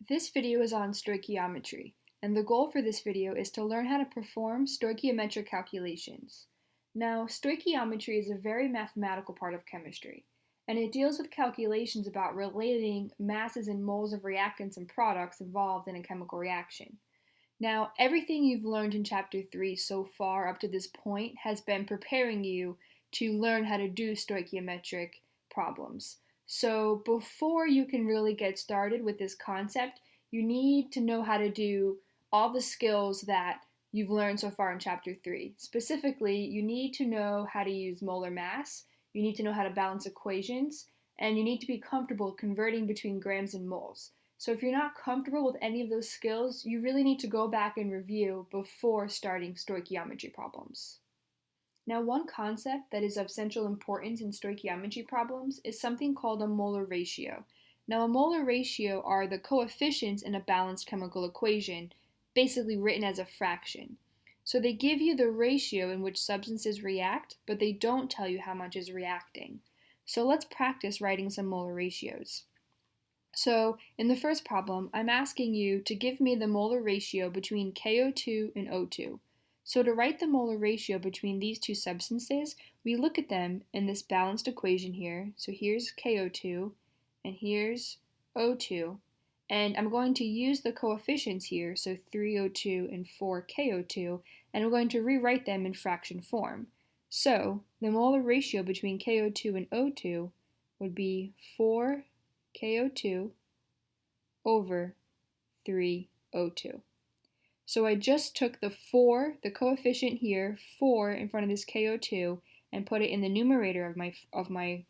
This video is on stoichiometry, and the goal for this video is to learn how to perform stoichiometric calculations. Now, stoichiometry is a very mathematical part of chemistry, and it deals with calculations about relating masses and moles of reactants and products involved in a chemical reaction. Now, everything you've learned in Chapter 3 so far up to this point has been preparing you to learn how to do stoichiometric problems. So before you can really get started with this concept, you need to know how to do all the skills that you've learned so far in Chapter 3. Specifically, you need to know how to use molar mass, you need to know how to balance equations, and you need to be comfortable converting between grams and moles. So if you're not comfortable with any of those skills, you really need to go back and review before starting stoichiometry problems. Now, one concept that is of central importance in stoichiometry problems is something called a molar ratio. Now, a molar ratio are the coefficients in a balanced chemical equation, basically written as a fraction. So they give you the ratio in which substances react, but they don't tell you how much is reacting. So let's practice writing some molar ratios. So in the first problem, I'm asking you to give me the molar ratio between KO2 and O2. So to write the molar ratio between these two substances, we look at them in this balanced equation here. So here's KO2 and here's O2. And I'm going to use the coefficients here, so 3O2 and 4KO2, and I'm going to rewrite them in fraction form. So the molar ratio between KO2 and O2 would be 4KO2 over 3O2. So I just took the 4, the coefficient here, 4 in front of this KO2, and put it in the numerator of my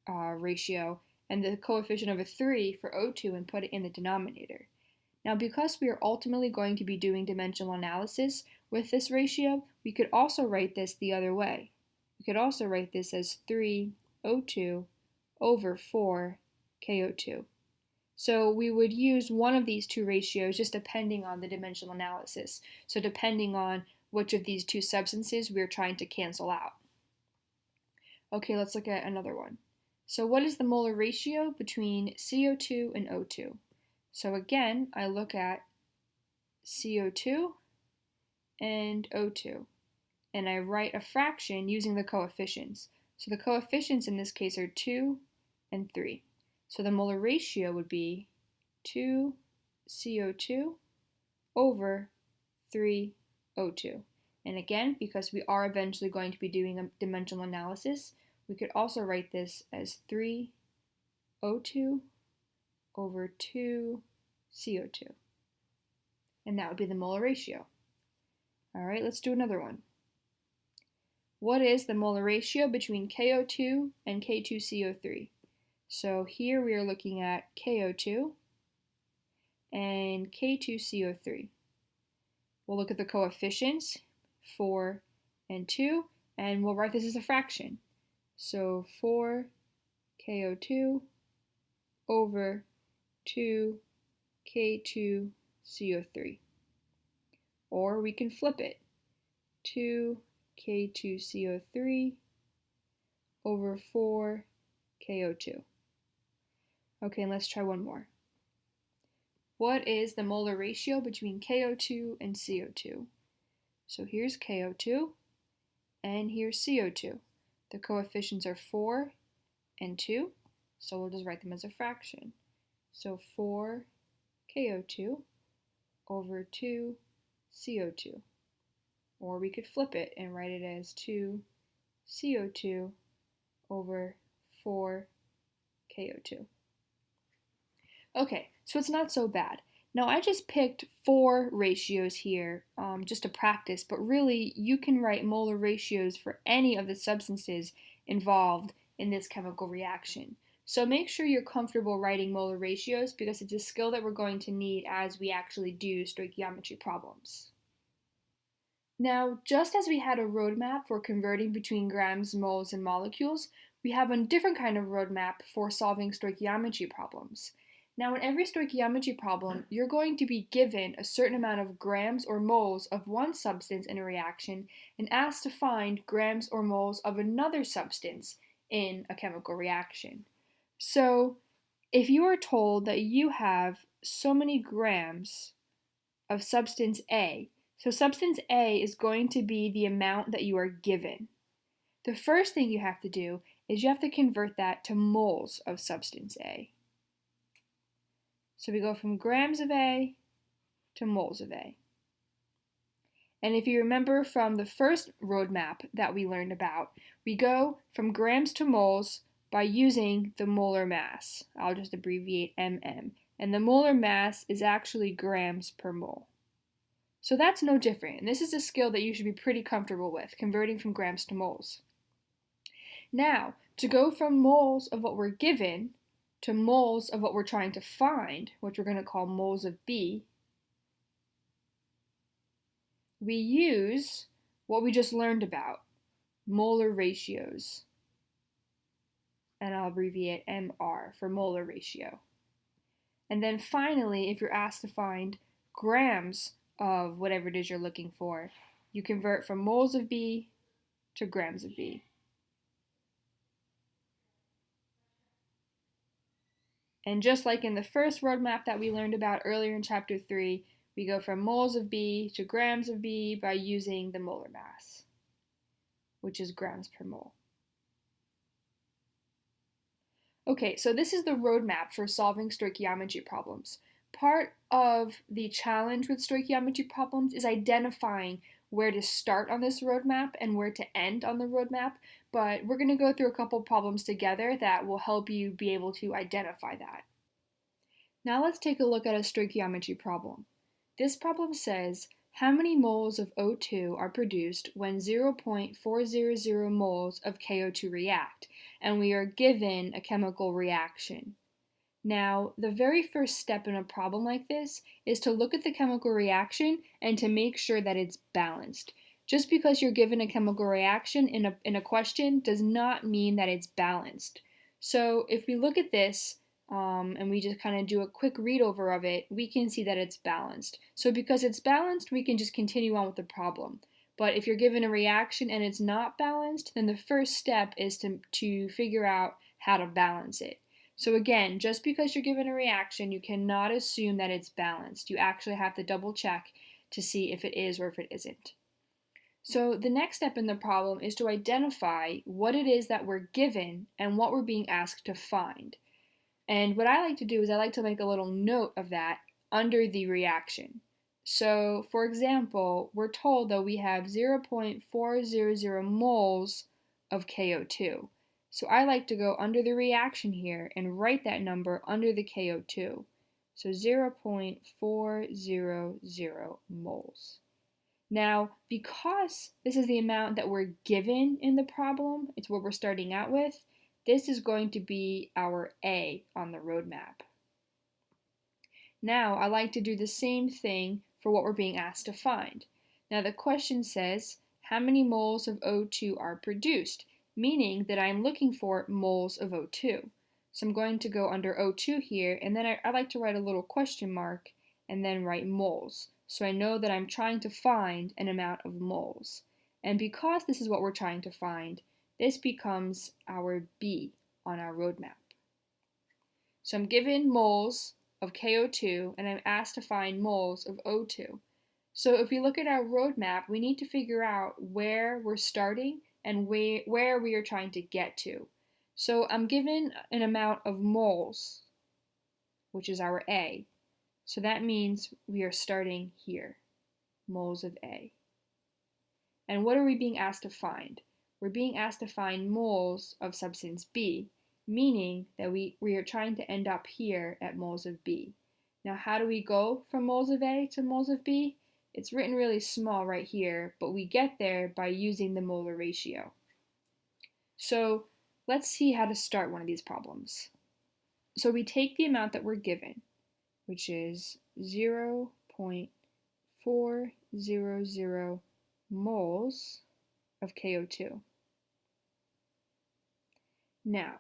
ratio, and the coefficient of a 3 for O2 and put it in the denominator. Now, because we are ultimately going to be doing dimensional analysis with this ratio, we could also write this the other way. We could also write this as 3O2 over 4KO2. So we would use one of these two ratios just depending on the dimensional analysis. So depending on which of these two substances we're trying to cancel out. Okay, let's look at another one. So what is the molar ratio between CO2 and O2? So again, I look at CO2 and O2, and I write a fraction using the coefficients. So the coefficients in this case are 2 and 3. So the molar ratio would be 2CO2 over 3O2. And again, because we are eventually going to be doing a dimensional analysis, we could also write this as 3O2 over 2CO2. And that would be the molar ratio. All right, let's do another one. What is the molar ratio between KO2 and K2CO3? So here we are looking at KO2 and K2CO3. We'll look at the coefficients, 4 and 2, and we'll write this as a fraction. So 4KO2 over 2K2CO3. Or we can flip it, 2K2CO3 over 4KO2. Okay, and let's try one more. What is the molar ratio between KO2 and CO2? So here's KO2, and here's CO2. The coefficients are 4 and 2, so we'll just write them as a fraction. So 4KO2 over 2CO2. Or we could flip it and write it as 2CO2 over 4KO2. Okay, so it's not so bad. Now I just picked 4 ratios here just to practice, but really you can write molar ratios for any of the substances involved in this chemical reaction. So make sure you're comfortable writing molar ratios because it's a skill that we're going to need as we actually do stoichiometry problems. Now, just as we had a roadmap for converting between grams, moles, and molecules, we have a different kind of roadmap for solving stoichiometry problems. Now, in every stoichiometry problem, you're going to be given a certain amount of grams or moles of one substance in a reaction and asked to find grams or moles of another substance in a chemical reaction. So, if you are told that you have so many grams of substance A. So substance A is going to be the amount that you are given. The first thing you have to do is you have to convert that to moles of substance A. So we go from grams of A to moles of A. And if you remember from the first roadmap that we learned about, we go from grams to moles by using the molar mass. I'll just abbreviate MM. And the molar mass is actually grams per mole. So that's no different. And this is a skill that you should be pretty comfortable with, converting from grams to moles. Now, to go from moles of what we're given to moles of what we're trying to find, which we're going to call moles of B, we use what we just learned about, molar ratios. And I'll abbreviate MR for molar ratio. And then finally, if you're asked to find grams of whatever it is you're looking for, you convert from moles of B to grams of B. And just like in the first roadmap that we learned about earlier in chapter 3, we go from moles of B to grams of B by using the molar mass, which is grams per mole. Okay, so this is the roadmap for solving stoichiometry problems. Part of the challenge with stoichiometry problems is identifying where to start on this roadmap and where to end on the roadmap, but we're going to go through a couple problems together that will help you be able to identify that. Now let's take a look at a stoichiometry problem. This problem says, how many moles of O2 are produced when 0.400 moles of KO2 react? And we are given a chemical reaction. Now, the very first step in a problem like this is to look at the chemical reaction and to make sure that it's balanced. Just because you're given a chemical reaction in a question does not mean that it's balanced. So if we look at this and we just kind of do a quick read over of it, we can see that it's balanced. So because it's balanced, we can just continue on with the problem. But if you're given a reaction and it's not balanced, then the first step is to figure out how to balance it. So again, just because you're given a reaction, you cannot assume that it's balanced. You actually have to double check to see if it is or if it isn't. So the next step in the problem is to identify what it is that we're given and what we're being asked to find. And what I like to do is I like to make a little note of that under the reaction. So, for example, we're told that we have 0.400 moles of KO2. So I like to go under the reaction here and write that number under the KO2. So 0.400 moles. Now, because this is the amount that we're given in the problem, it's what we're starting out with, this is going to be our A on the roadmap. Now, I like to do the same thing for what we're being asked to find. Now, the question says, how many moles of O2 are produced? Meaning that I'm looking for moles of O2. So I'm going to go under O2 here, and then I like to write a little question mark and then write moles. So I know that I'm trying to find an amount of moles. And because this is what we're trying to find, this becomes our B on our roadmap. So I'm given moles of KO2 and I'm asked to find moles of O2. So if we look at our roadmap, we need to figure out where we're starting and where we are trying to get to. So I'm given an amount of moles, which is our A. So that means we are starting here, moles of A. And what are we being asked to find? We're being asked to find moles of substance B, meaning that we are trying to end up here at moles of B. Now, how do we go from moles of A to moles of B? It's written really small right here, but we get there by using the molar ratio. So let's see how to start one of these problems. So we take the amount that we're given, which is 0.400 moles of KO2. Now,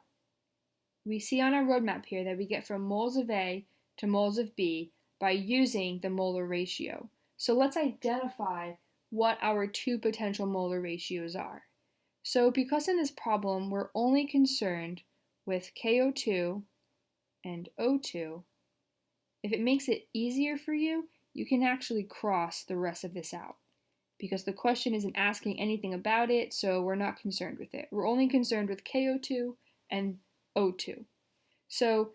we see on our roadmap here that we get from moles of A to moles of B by using the molar ratio. So let's identify what our two potential molar ratios are. So because in this problem we're only concerned with KO2 and O2, If it makes it easier for you, you can actually cross the rest of this out because the question isn't asking anything about it, so we're not concerned with it. We're only concerned with KO2 and O2. So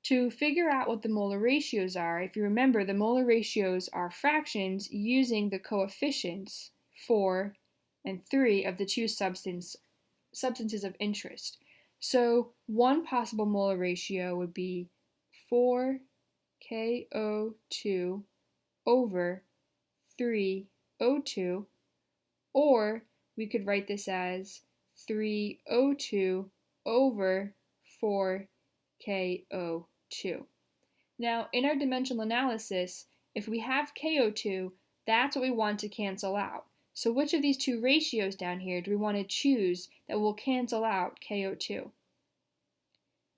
to figure out what the molar ratios are, if you remember, the molar ratios are fractions using the coefficients 4 and 3 of the two substances of interest. So one possible molar ratio would be 4 KO2 over 3 O2, or we could write this as 3 O2 over 4 KO2. Now, in our dimensional analysis, if we have KO2, that's what we want to cancel out. So which of these two ratios down here do we want to choose that will cancel out KO2?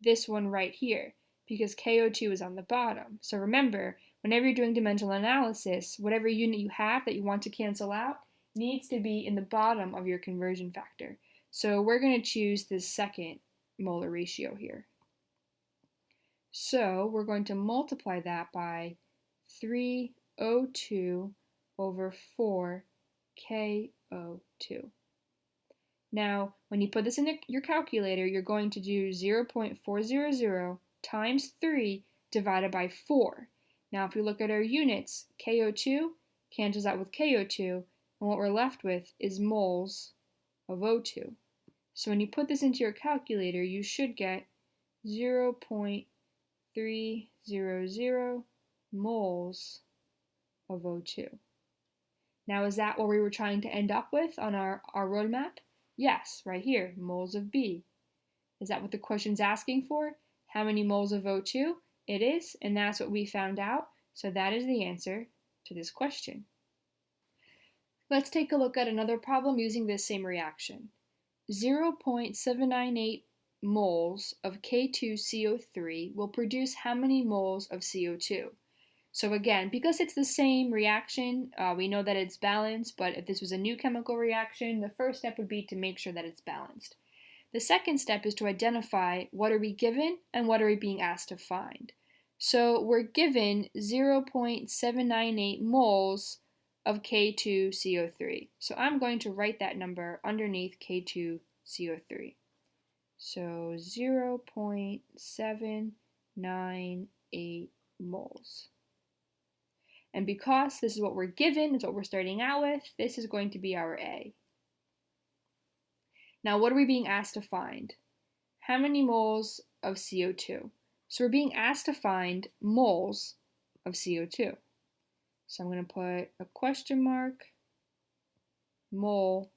This one right here, because KO2 is on the bottom. So remember, whenever you're doing dimensional analysis, whatever unit you have that you want to cancel out needs to be in the bottom of your conversion factor. So we're going to choose this second molar ratio here. So we're going to multiply that by 3O2 over 4 KO2. Now, when you put this in your calculator, you're going to do 0.400 times 3 divided by 4. Now, if we look at our units, KO2 cancels out with KO2, and what we're left with is moles of O2. So when you put this into your calculator, you should get 0.300 moles of O2. Now, is that what we were trying to end up with on our roadmap? Yes, right here, moles of B. Is that what the question's asking for? How many moles of O2? It is, and that's what we found out. So that is the answer to this question. Let's take a look at another problem using this same reaction. 0.798 moles of K2CO3 will produce how many moles of CO2? So again, because it's the same reaction, we know that it's balanced, but if this was a new chemical reaction, the first step would be to make sure that it's balanced. The second step is to identify what are we given and what are we being asked to find. So we're given 0.798 moles of K2CO3. So I'm going to write that number underneath K2CO3. So 0.798 moles. And because this is what we're given, it's what we're starting out with, this is going to be our A. Now, what are we being asked to find? How many moles of CO2? So we're being asked to find moles of CO2. So I'm going to put a question mark, mole,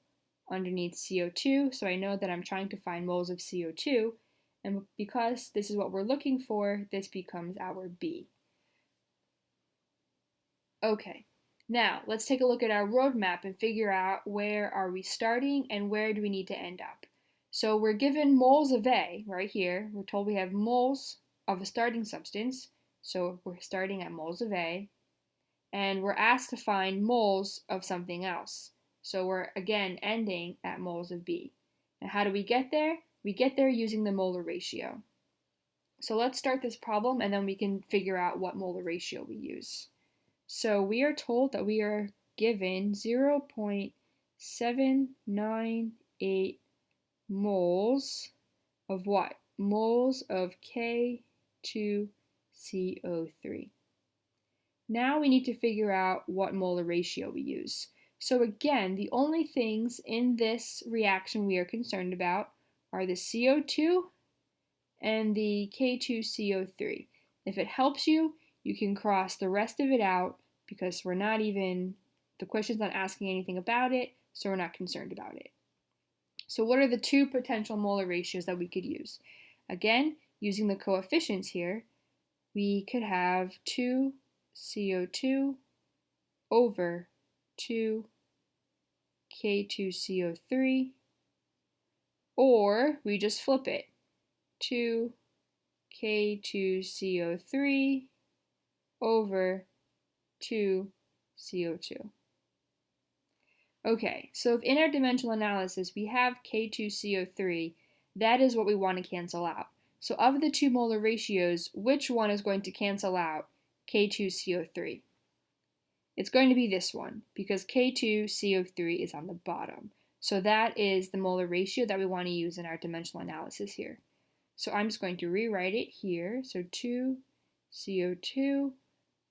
underneath CO2, so I know that I'm trying to find moles of CO2, and because this is what we're looking for, this becomes our B. Okay, now let's take a look at our roadmap and figure out where are we starting and where do we need to end up. So we're given moles of A right here. We're told we have moles of a starting substance, so we're starting at moles of A, and we're asked to find moles of something else. So we're again ending at moles of B. Now how do we get there? We get there using the molar ratio. So let's start this problem and then we can figure out what molar ratio we use. So we are told that we are given 0.798 moles of what? Moles of K2CO3. Now we need to figure out what molar ratio we use. So again, the only things in this reaction we are concerned about are the CO2 and the K2CO3. If it helps you, you can cross the rest of it out because the question's not asking anything about it, so we're not concerned about it. So what are the two potential molar ratios that we could use? Again, using the coefficients here, we could have 2 CO2 over 2 K2CO3, or we just flip it, 2 K2CO3 over 2 CO2. Okay, so if in our dimensional analysis we have K2CO3, that is what we want to cancel out. So of the two molar ratios, which one is going to cancel out K2CO3. It's going to be this one because K2CO3 is on the bottom. So that is the molar ratio that we want to use in our dimensional analysis here. So I'm just going to rewrite it here. So 2CO2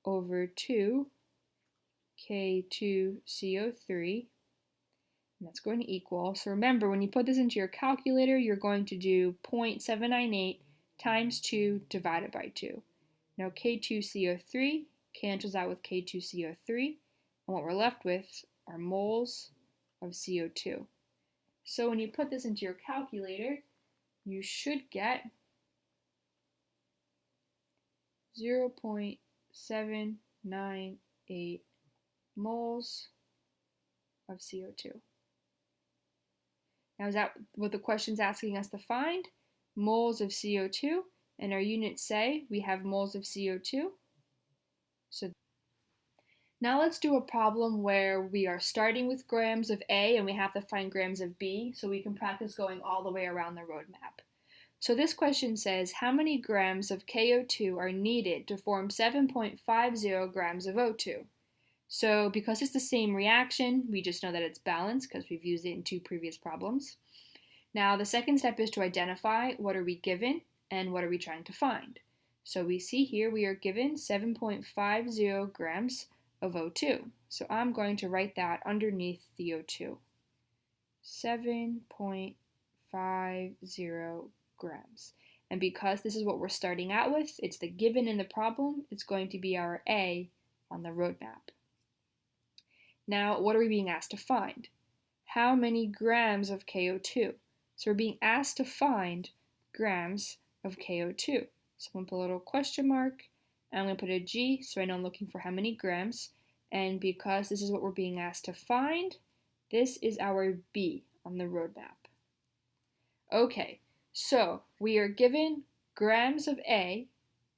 over 2 K2CO3. And that's going to equal, so remember when you put this into your calculator, you're going to do 0.798 times 2 divided by 2. Now K2CO3 cancels out with K2CO3, and what we're left with are moles of CO2. So when you put this into your calculator, you should get 0.798 moles of CO2. Now is that what the question's asking us to find? Moles of CO2, and our units say we have moles of CO2. So now let's do a problem where we are starting with grams of A and we have to find grams of B so we can practice going all the way around the roadmap. So this question says, how many grams of KO2 are needed to form 7.50 grams of O2? So because it's the same reaction, we just know that it's balanced because we've used it in 2 previous problems. Now the second step is to identify what are we given and what are we trying to find. So we see here we are given 7.50 grams of O2. So I'm going to write that underneath the O2. 7.50 grams. And because this is what we're starting out with, it's the given in the problem, it's going to be our A on the roadmap. Now, what are we being asked to find? How many grams of KO2? So we're being asked to find grams of KO2. So I'm going to put a little question mark, and I'm going to put a G so I know I'm looking for how many grams. And because this is what we're being asked to find, this is our B on the roadmap. Okay, so we are given grams of A,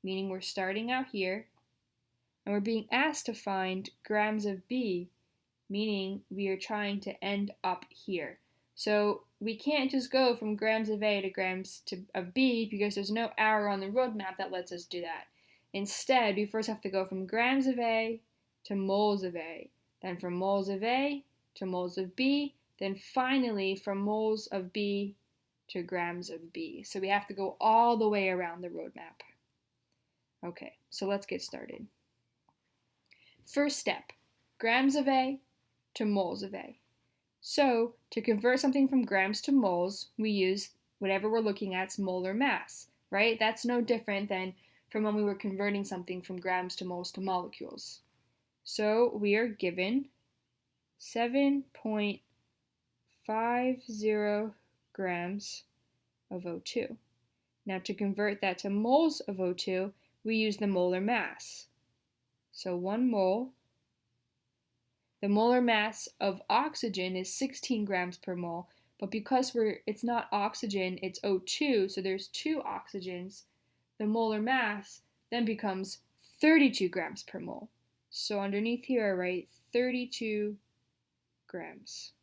meaning we're starting out here, and we're being asked to find grams of B, meaning we are trying to end up here. So we can't just go from grams of A to grams of B because there's no arrow on the roadmap that lets us do that. Instead, we first have to go from grams of A to moles of A, then from moles of A to moles of B, then finally from moles of B to grams of B. So we have to go all the way around the roadmap. Okay, so let's get started. First step, grams of A to moles of A. So to convert something from grams to moles, we use whatever we're looking at's molar mass, right? That's no different than from when we were converting something from grams to moles to molecules. So we are given 7.50 grams of O2. Now to convert that to moles of O2, we use the molar mass. So 1 mole. The molar mass of oxygen is 16 grams per mole, but because it's not oxygen, it's O2, so there's 2 oxygens, the molar mass then becomes 32 grams per mole. So underneath here I write 32 grams.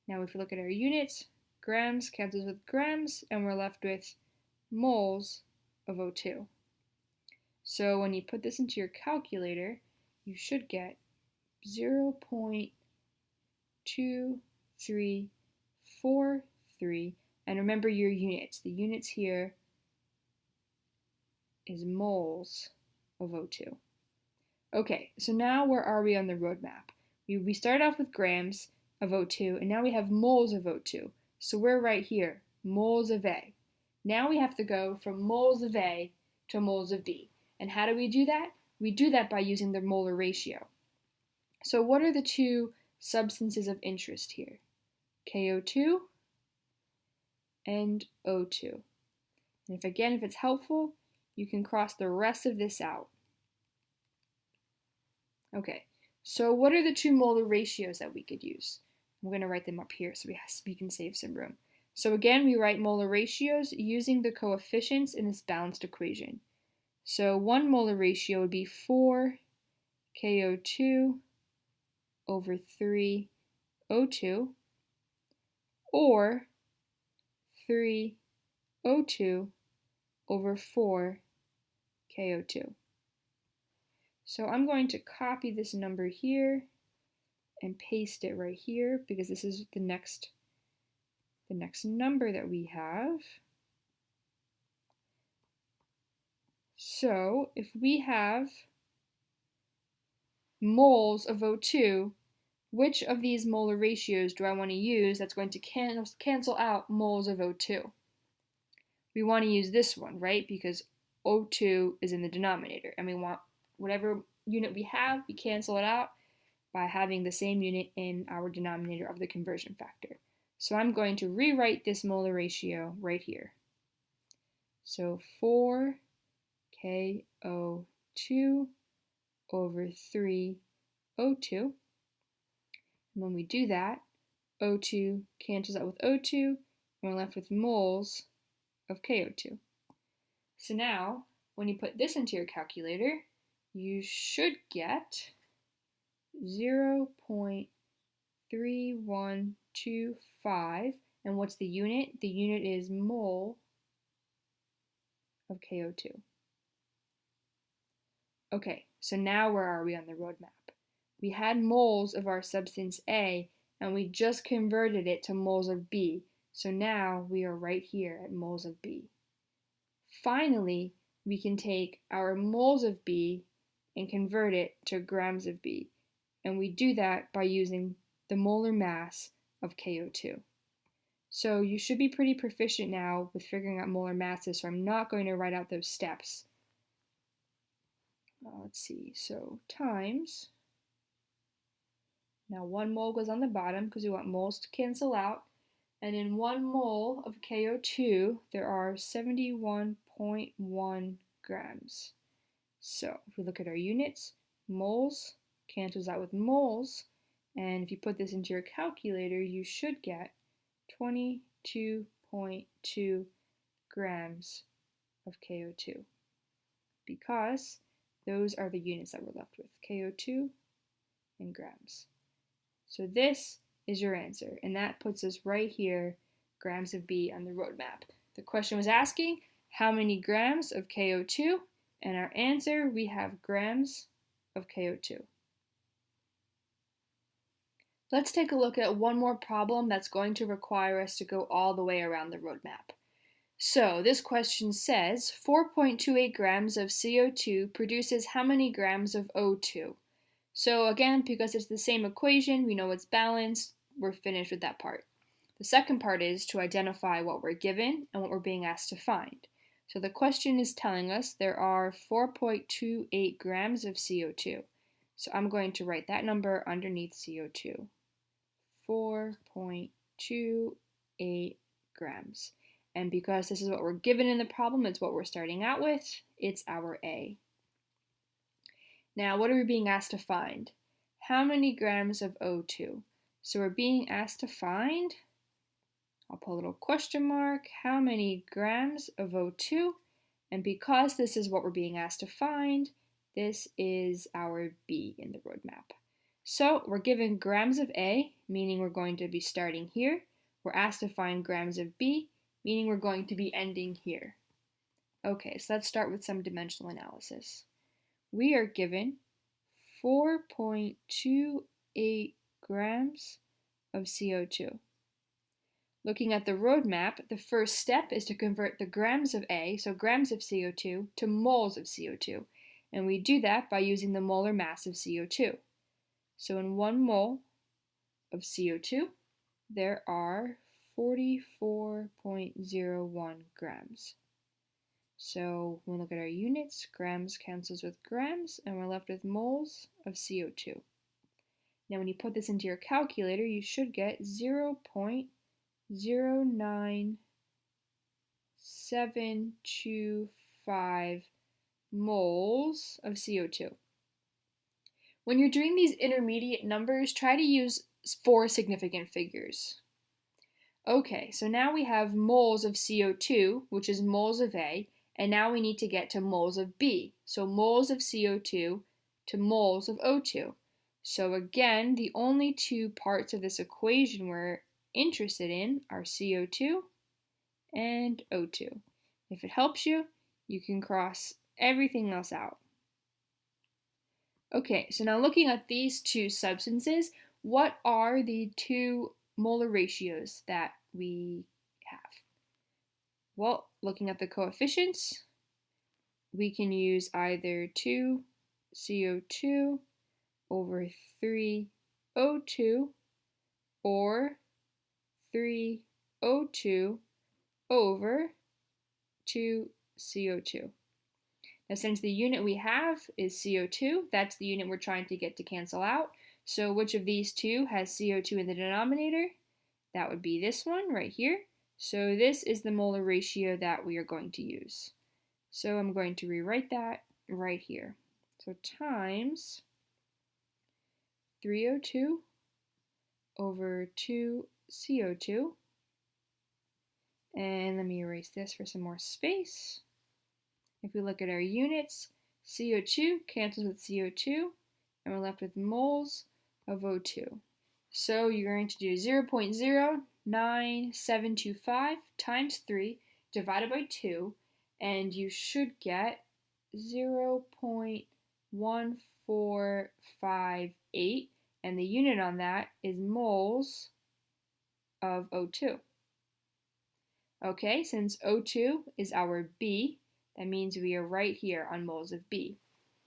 Now if we look at our units, grams cancels with grams, and we're left with moles of O2. So when you put this into your calculator, you should get 0.2343, and remember your units. The units here is moles of O2. Okay, so now where are we on the roadmap? We started off with grams of O2, and now we have moles of O2. So we're right here, moles of A. Now we have to go from moles of A to moles of B. And how do we do that? We do that by using the molar ratio. So what are the 2 substances of interest here? KO2 and O2. And if it's helpful, you can cross the rest of this out. Okay, so what are the 2 molar ratios that we could use? I'm going to write them up here so we can save some room. So again, we write molar ratios using the coefficients in this balanced equation. So 1 molar ratio would be 4 KO2 over 3 O2, or 3 O2 over 4 KO2. So I'm going to copy this number here and paste it right here because this is the next number that we have. So if we have moles of O2, which of these molar ratios do I want to use that's going to cancel out moles of O2? We want to use this one, right? Because O2 is in the denominator, and we want whatever unit we have, we cancel it out by having the same unit in our denominator of the conversion factor. So I'm going to rewrite this molar ratio right here. So 4KO2 over 3O2. And when we do that, O2 cancels out with O2, and we're left with moles of KO2. So now, when you put this into your calculator, you should get 0.3125. And what's the unit? The unit is mole of KO2. Okay, so now where are we on the roadmap? We had moles of our substance A, and we just converted it to moles of B. So now we are right here at moles of B. Finally, we can take our moles of B and convert it to grams of B. And we do that by using the molar mass of KO2. So you should be pretty proficient now with figuring out molar masses, so I'm not going to write out those steps. Let's see, so times, now 1 mole goes on the bottom because we want moles to cancel out, and in 1 mole of KO2 there are 71.1 grams. So if we look at our units, moles cancels out with moles, and if you put this into your calculator, you should get 22.2 grams of KO2, because those are the units that we're left with, KO2 and grams. So this is your answer, and that puts us right here, grams of B on the roadmap. The question was asking how many grams of KO2, and our answer, we have grams of KO2. Let's take a look at one more problem that's going to require us to go all the way around the roadmap. So this question says 4.28 grams of CO2 produces how many grams of O2? So again, because it's the same equation, we know it's balanced, we're finished with that part. The second part is to identify what we're given and what we're being asked to find. So the question is telling us there are 4.28 grams of CO2. So I'm going to write that number underneath CO2. 4.28 grams. And because this is what we're given in the problem, it's what we're starting out with, it's our A. Now, what are we being asked to find? How many grams of O2? So we're being asked to find, I'll put a little question mark, how many grams of O2? And because this is what we're being asked to find, this is our B in the roadmap. So we're given grams of A, meaning we're going to be starting here. We're asked to find grams of B, meaning we're going to be ending here. Okay, so let's start with some dimensional analysis. We are given 4.28 grams of CO2. Looking at the roadmap, the first step is to convert the grams of A, so grams of CO2, to moles of CO2. And we do that by using the molar mass of CO2. So in 1 mole of CO2, there are 44.01 grams. So when we look at our units, grams cancels with grams, and we're left with moles of CO2. Now when you put this into your calculator, you should get 0.09725 moles of CO2. When you're doing these intermediate numbers, try to use 4 significant figures. Okay, so now we have moles of CO2, which is moles of A, and now we need to get to moles of B. So moles of CO2 to moles of O2. So again, the only 2 parts of this equation we're interested in are CO2 and O2. If it helps you, you can cross everything else out. Okay, so now looking at these two substances, what are the two molar ratios that we have? Well, looking at the coefficients, we can use either 2 CO2 over 3 O2 or 3 O2 over 2 CO2. Now, since the unit we have is CO2, that's the unit we're trying to get to cancel out. So which of these two has CO2 in the denominator? That would be this one right here. So this is the molar ratio that we are going to use. So I'm going to rewrite that right here. So times 3O2 over 2 CO2. And let me erase this for some more space. If we look at our units, CO2 cancels with CO2, and we're left with moles of O2. So you're going to do 0.09725 times 3 divided by 2, and you should get 0.1458, and the unit on that is moles of O2. Okay, since O2 is our B, that means we are right here on moles of B.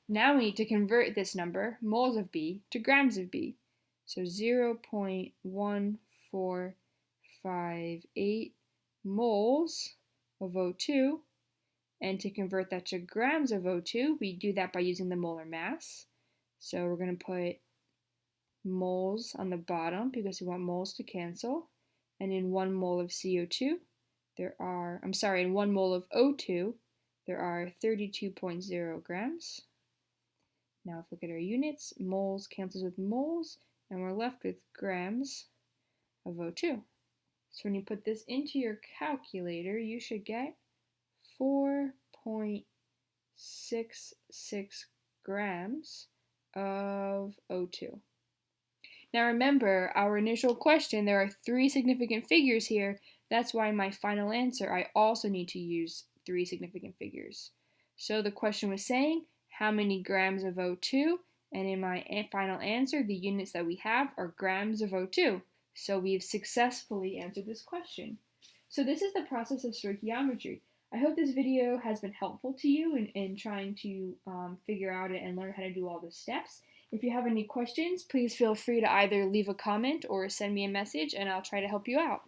Now we need to convert this number, moles of B, to grams of B. So 0.1458 moles of O2. And to convert that to grams of O2, we do that by using the molar mass. So we're going to put moles on the bottom because we want moles to cancel. And in 1 mole of CO2, in 1 mole of O2, there are 32.0 grams. Now if we look at our units, moles cancels with moles, and we're left with grams of O2. So when you put this into your calculator, you should get 4.66 grams of O2. Now remember, our initial question, there are 3 significant figures here. That's why in my final answer, I also need to use 3 significant figures. So the question was saying, how many grams of O2? And in my final answer, the units that we have are grams of O2. So we've successfully answered this question. So this is the process of stoichiometry. I hope this video has been helpful to you in trying to figure out it and learn how to do all the steps. If you have any questions, please feel free to either leave a comment or send me a message, and I'll try to help you out.